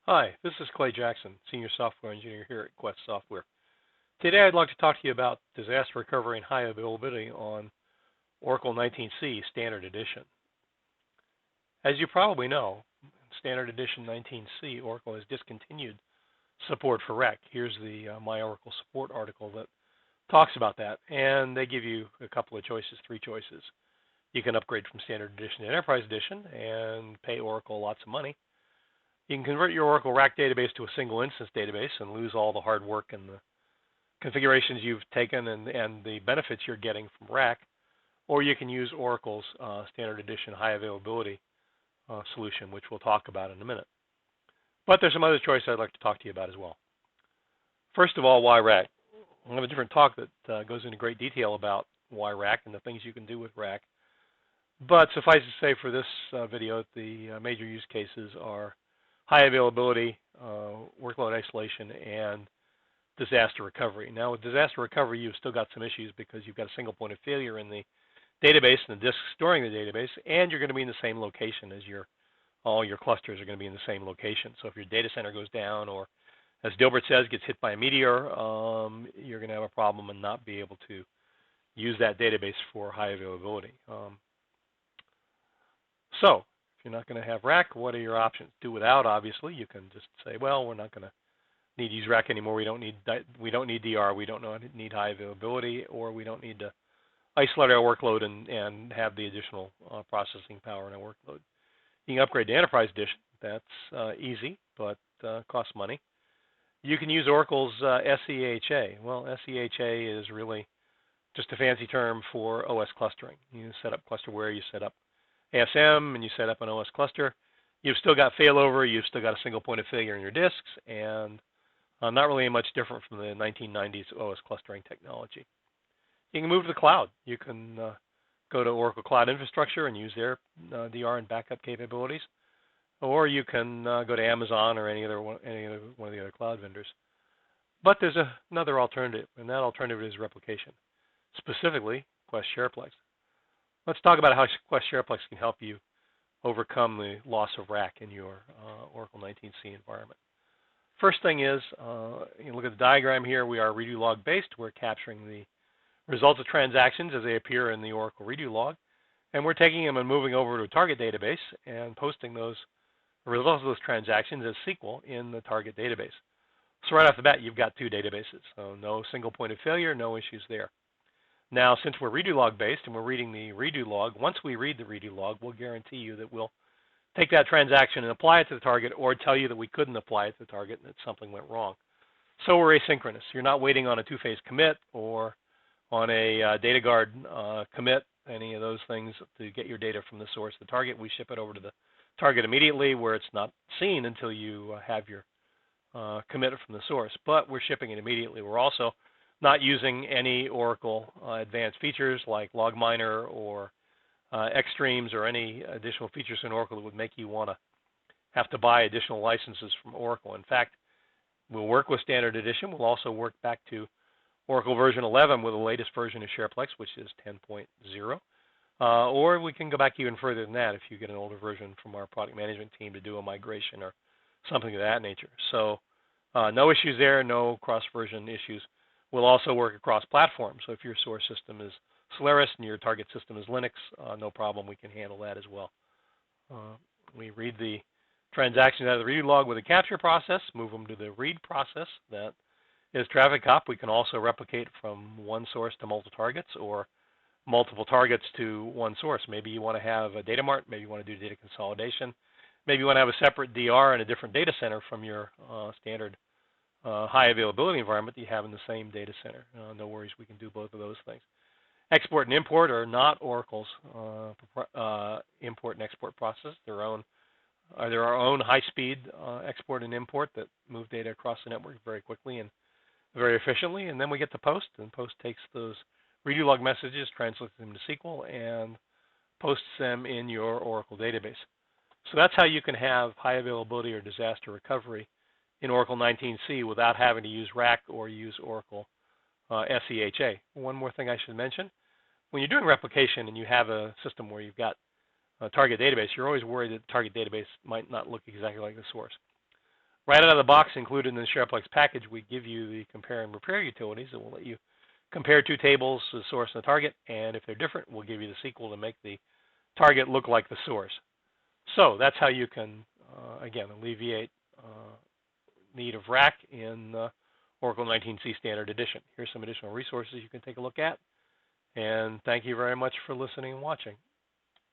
Hi, this is Clay Jackson, Senior Software Engineer here at Quest Software. Today I'd like to talk to you about disaster recovery and high availability on Oracle 19c Standard Edition. As you probably know, Standard Edition 19c, Oracle has discontinued support for REC. Here's the My Oracle Support article that talks about that, and they give you a couple of choices, three choices. You can upgrade from Standard Edition to Enterprise Edition and pay Oracle lots of money. You can convert your Oracle RAC database to a single instance database and lose all the hard work and the configurations you've taken and the benefits you're getting from RAC, or you can use Oracle's Standard Edition high availability solution, which we'll talk about in a minute. But there's some other choices I'd like to talk to you about as well. First of all, why RAC? I'll have a different talk that goes into great detail about why RAC and the things you can do with RAC. But suffice to say for this video, the major use cases are high availability, workload isolation, and disaster recovery. Now, with disaster recovery, you've still got some issues because you've got a single point of failure in the database and the disk storing the database, and you're going to be in the same location as all your clusters are going to be in the same location. So if your data center goes down, or as Dilbert says, gets hit by a meteor, you're going to have a problem and not be able to use that database for high availability. So if you're not going to have RAC, what are your options? Do without, obviously. You can just say, well, we're not going to need to use RAC anymore. We don't need DR. We don't need high availability, or we don't need to isolate our workload and have the additional processing power in our workload. You can upgrade to Enterprise Edition. That's easy, but costs money. You can use Oracle's SEHA. Well, SEHA is really just a fancy term for OS clustering. You set up clusterware, you set up ASM, and you set up an OS cluster. You've still got failover, you've still got a single point of failure in your disks, and not really much different from the 1990s OS clustering technology. You can move to the cloud. You can go to Oracle Cloud Infrastructure and use their DR and backup capabilities, or you can go to Amazon or any other one of the other cloud vendors. But there's another alternative, and that alternative is replication, specifically Quest SharePlex. Let's talk about how Quest SharePlex can help you overcome the loss of RAC in your Oracle 19c environment. First thing is, you look at the diagram here. We are redo log based. We're capturing the results of transactions as they appear in the Oracle redo log, and we're taking them and moving over to a target database and posting those results of those transactions as SQL in the target database. So right off the bat, you've got two databases. So no single point of failure, no issues there. Now, since we're redo log based and we're reading the redo log, once we read the redo log, we'll guarantee you that we'll take that transaction and apply it to the target, or tell you that we couldn't apply it to the target and that something went wrong. So we're asynchronous. You're not waiting on a two-phase commit or on a data guard commit, any of those things to get your data from the source to the target. We ship it over to the target immediately, where it's not seen until you have your commit from the source. But we're shipping it immediately. We're also not using any Oracle advanced features like log miner or Xstreams or any additional features in Oracle that would make you want to have to buy additional licenses from Oracle. In fact, we'll work with Standard Edition. We'll also work back to Oracle version 11 with the latest version of SharePlex, which is 10.0. Or we can go back even further than that if you get an older version from our product management team to do a migration or something of that nature. So no issues there, no cross-version issues. We'll also work across platforms. So if your source system is Solaris and your target system is Linux, no problem. We can handle that as well. We read the transactions out of the read log with a capture process, move them to the read process. That is traffic cop. We can also replicate from one source to multiple targets, or multiple targets to one source. Maybe you want to have a data mart. Maybe you want to do data consolidation. Maybe you want to have a separate DR and a different data center from your standard high availability environment that you have in the same data center. No worries, we can do both of those things. Export and import are not Oracle's import and export process. They're our own high-speed export and import that move data across the network very quickly and very efficiently. And then we get to Post, and Post takes those redo log messages, translates them to SQL, and posts them in your Oracle database. So that's how you can have high availability or disaster recovery in Oracle 19c without having to use RAC or use Oracle SEHA. One more thing I should mention. When you're doing replication and you have a system where you've got a target database, you're always worried that the target database might not look exactly like the source. Right out of the box, included in the SharePlex package, we give you the compare and repair utilities that will let you compare two tables, the source and the target, and if they're different, we'll give you the SQL to make the target look like the source. So that's how you can, again, alleviate need of RAC in Oracle 19c Standard Edition. Here's some additional resources you can take a look at, and thank you very much for listening and watching.